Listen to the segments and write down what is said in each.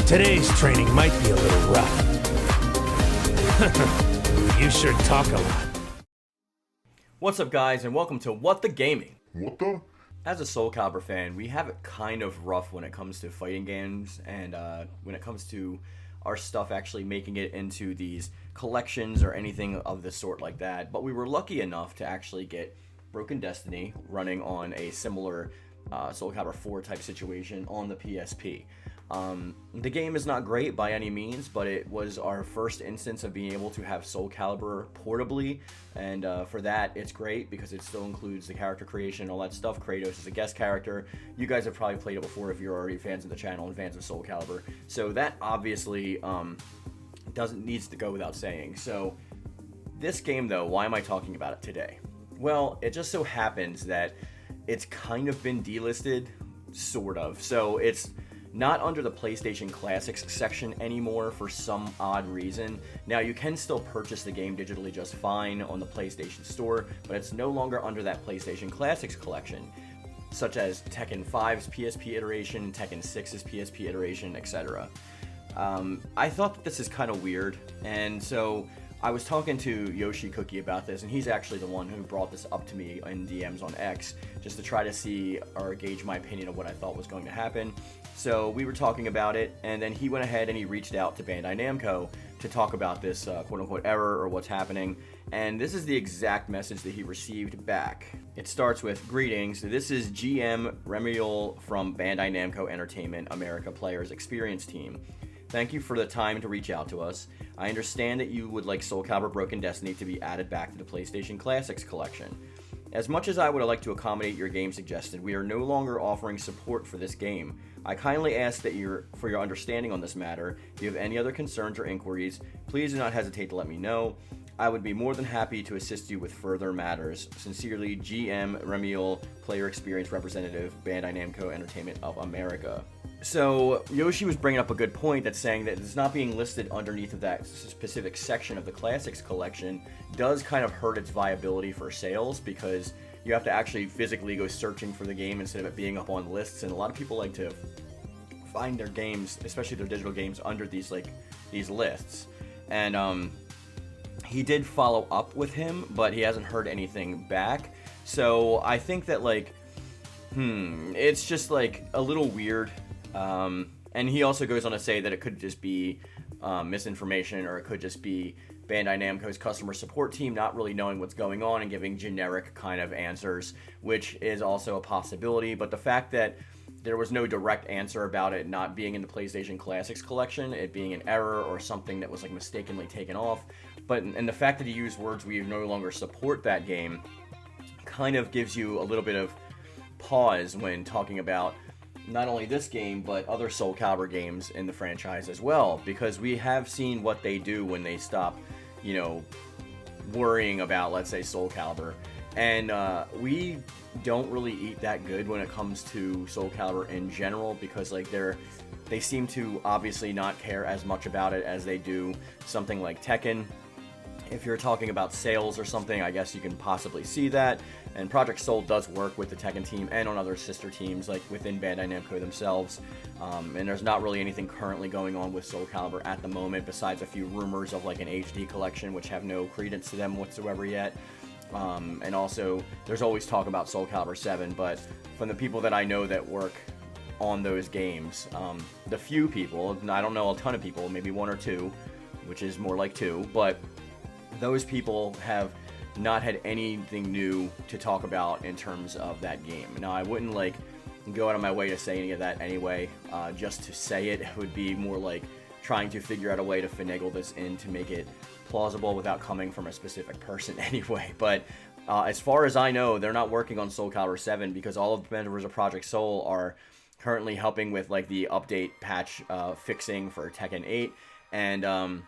Today's training might be a little rough. You sure talk a lot. What's up, guys, and welcome to What the Gaming. What the? As a SoulCaliBur fan, we have it kind of rough when it comes to fighting games and when it comes to our stuff actually making it into these collections or anything of the sort like that. But we were lucky enough to actually get Broken Destiny running on a similar SoulCaliBur 4 type situation on the PSP. The game is not great by any means, but it was our first instance of being able to have SoulCaliBur portably, and for that it's great because it still includes the character creation and all that stuff. Kratos is a guest character. You guys have probably played it before if you're already fans of the channel and fans of SoulCaliBur, so that obviously needs to go without saying. So this game, though, why am I talking about it today? Well, it just so happens that it's kind of been delisted, sort of. So it's not under the PlayStation Classics section anymore for some odd reason. Now, you can still purchase the game digitally just fine on the PlayStation Store, but it's no longer under that PlayStation Classics collection, such as Tekken 5's PSP iteration, Tekken 6's PSP iteration, etc. I thought that this is kind of weird, and so I was talking to Yoshi Cookie about this, and he's actually the one who brought this up to me in DMs on X, just to try to see or gauge my opinion of what I thought was going to happen. So we were talking about it, and then he went ahead and he reached out to Bandai Namco to talk about this quote-unquote error or what's happening, and this is the exact message that he received back. It starts with, "Greetings, this is GM Remiel from Bandai Namco Entertainment America Players Experience Team. Thank you for the time to reach out to us. I understand that you would like SoulCaliBur Broken Destiny to be added back to the PlayStation Classics collection. As much as I would like to accommodate your game suggestion, we are no longer offering support for this game. I kindly ask that for your understanding on this matter. If you have any other concerns or inquiries, please do not hesitate to let me know. I would be more than happy to assist you with further matters. Sincerely, GM Remiel, Player Experience Representative, Bandai Namco Entertainment of America." So Yoshi was bringing up a good point, that's saying that it's not being listed underneath of that specific section of the Classics collection does kind of hurt its viability for sales, because you have to actually physically go searching for the game instead of it being up on lists, and a lot of people like to find their games, especially their digital games, under these lists. And he did follow up with him, but he hasn't heard anything back. So I think that it's just a little weird. And he also goes on to say that it could just be misinformation, or it could just be Bandai Namco's customer support team not really knowing what's going on and giving generic kind of answers, which is also a possibility. But the fact that there was no direct answer about it not being in the PlayStation Classics collection, it being an error or something that was mistakenly taken off, and the fact that he used words, "we no longer support that game," kind of gives you a little bit of pause when talking about not only this game, but other SoulCaliBur games in the franchise as well, because we have seen what they do when they stop, worrying about, let's say, SoulCaliBur. And we don't really eat that good when it comes to SoulCaliBur in general, because they seem to obviously not care as much about it as they do something like Tekken. If you're talking about sales or something, I guess you can possibly see that. And Project Soul does work with the Tekken team and on other sister teams within Bandai Namco themselves. And there's not really anything currently going on with SoulCaliBur at the moment, besides a few rumors of an HD collection, which have no credence to them whatsoever yet. And also, there's always talk about SoulCaliBur 7, but from the people that I know that work on those games, the few people, I don't know a ton of people, maybe one or two, which is more like two, but those people have not had anything new to talk about in terms of that game. Now, I wouldn't go out of my way to say any of that anyway. Just to say it would be more trying to figure out a way to finagle this in to make it plausible without coming from a specific person anyway. But as far as I know, they're not working on SoulCaliBur 7, because all of the members of Project Soul are currently helping with the update patch fixing for Tekken 8 and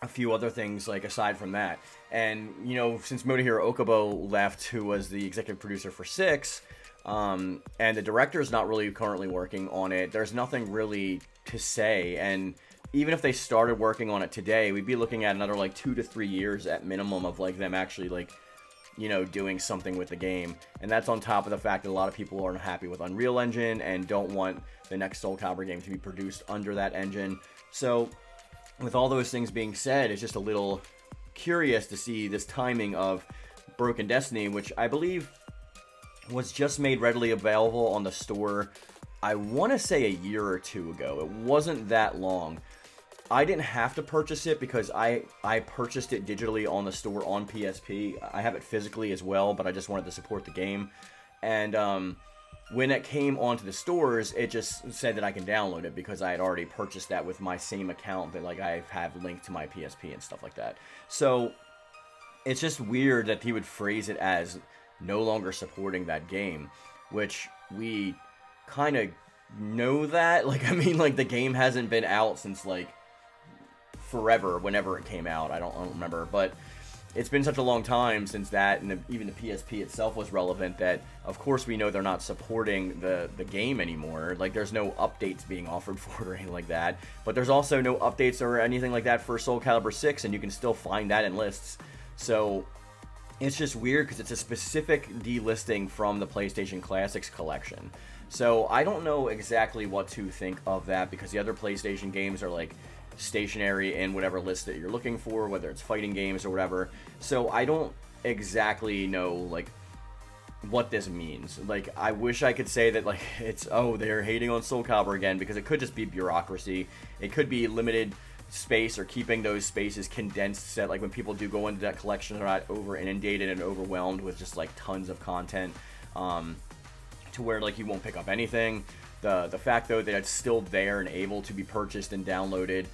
a few other things aside from that. And since Motohiro Okubo left, who was the executive producer for 6, and the director is not really currently working on it, there's nothing really to say. And even if they started working on it today, we'd be looking at another 2 to 3 years at minimum of them actually doing something with the game. And that's on top of the fact that a lot of people aren't happy with Unreal Engine and don't want the next Soul Calibur game to be produced under that engine. So with all those things being said, it's just a little curious to see this timing of Broken Destiny, which I believe was just made readily available on the store, I want to say a year or two ago. It wasn't that long. I didn't have to purchase it because I purchased it digitally on the store on PSP. I have it physically as well, but I just wanted to support the game. And when it came onto the stores, it just said that I can download it because I had already purchased that with my same account that I have linked to my PSP and stuff like that. So it's just weird that he would phrase it as no longer supporting that game, which we kind of know that. The game hasn't been out since forever, whenever it came out. I don't remember, but it's been such a long time since that, and even the PSP itself was relevant, that of course we know they're not supporting the game anymore. There's no updates being offered for it or anything like that, but there's also no updates or anything like that for Soul Calibur 6, and you can still find that in lists. So it's just weird because it's a specific delisting from the PlayStation Classics collection. So I don't know exactly what to think of that, because the other PlayStation games are stationary in whatever list that you're looking for, whether it's fighting games or whatever. So I don't exactly know what this means. I wish I could say that it's, oh, they're hating on Soul Calibur again, because it could just be bureaucracy. It could be limited space, or keeping those spaces condensed, so that when people do go into that collection, they're not over inundated and overwhelmed with just tons of content, to where you won't pick up anything. The fact though that it's still there and able to be purchased and downloaded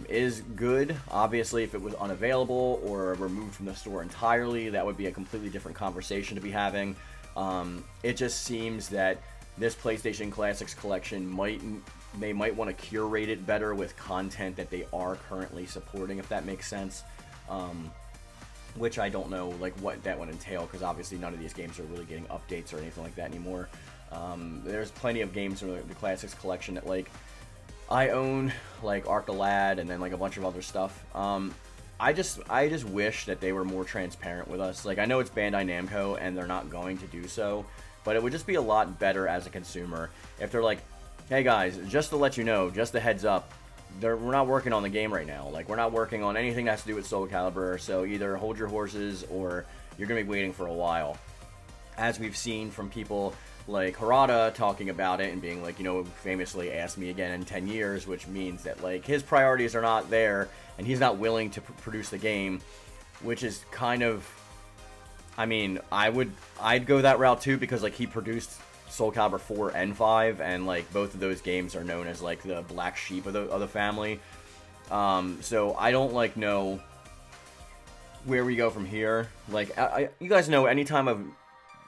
is good. Obviously, if it was unavailable or removed from the store entirely, that would be a completely different conversation to be having. It just seems that this PlayStation Classics collection might want to curate it better with content that they are currently supporting, if that makes sense. Which I don't know what that would entail, because obviously none of these games are really getting updates or anything like that anymore. There's plenty of games from the Classics collection that I own, Arc the Lad, and then a bunch of other stuff. I just wish that they were more transparent with us. I know it's Bandai Namco and they're not going to do so, but it would just be a lot better as a consumer if they're hey guys, just to let you know, just a heads up, we're not working on the game right now. We're not working on anything that has to do with Soul Calibur, so either hold your horses or you're going to be waiting for a while. As we've seen from people like Harada talking about it and being famously ask me again in 10 years, which means that his priorities are not there and he's not willing to produce the game, which is kind of, I'd go that route too, because he produced Soul Calibur 4 and 5, and both of those games are known as the black sheep of the family. So I don't know where we go from here. You guys know, anytime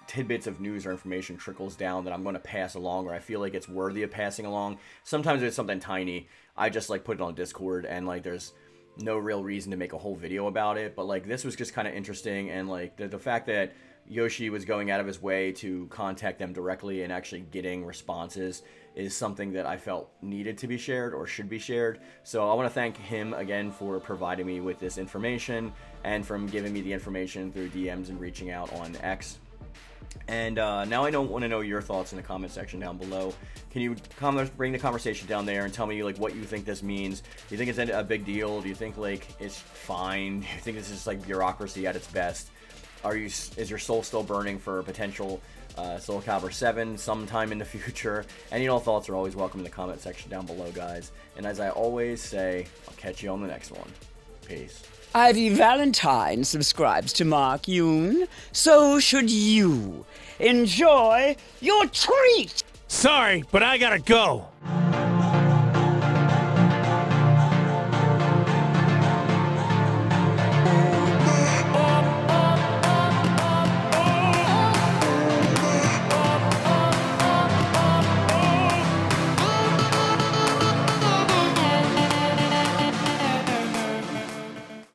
tidbits of news or information trickles down that I'm going to pass along, or I feel it's worthy of passing along, sometimes it's something tiny, I just put it on Discord, and there's no real reason to make a whole video about it. But this was just kind of interesting, and the fact that Yoshi was going out of his way to contact them directly and actually getting responses is something that I felt needed to be shared, or should be shared. So I want to thank him again for providing me with this information, and from giving me the information through DMs and reaching out on X. And now I want to know your thoughts in the comment section down below. Can you bring the conversation down there and tell me what you think this means? Do you think it's a big deal? Do you think it's fine? Do you think this is bureaucracy at its best? Is your soul still burning for a potential Soul Calibur 7 sometime in the future? Any and all thoughts are always welcome in the comment section down below, guys. And as I always say, I'll catch you on the next one. Peace. Ivy Valentine subscribes to Mark Yoon. So should you. Enjoy your treat! Sorry, but I gotta go.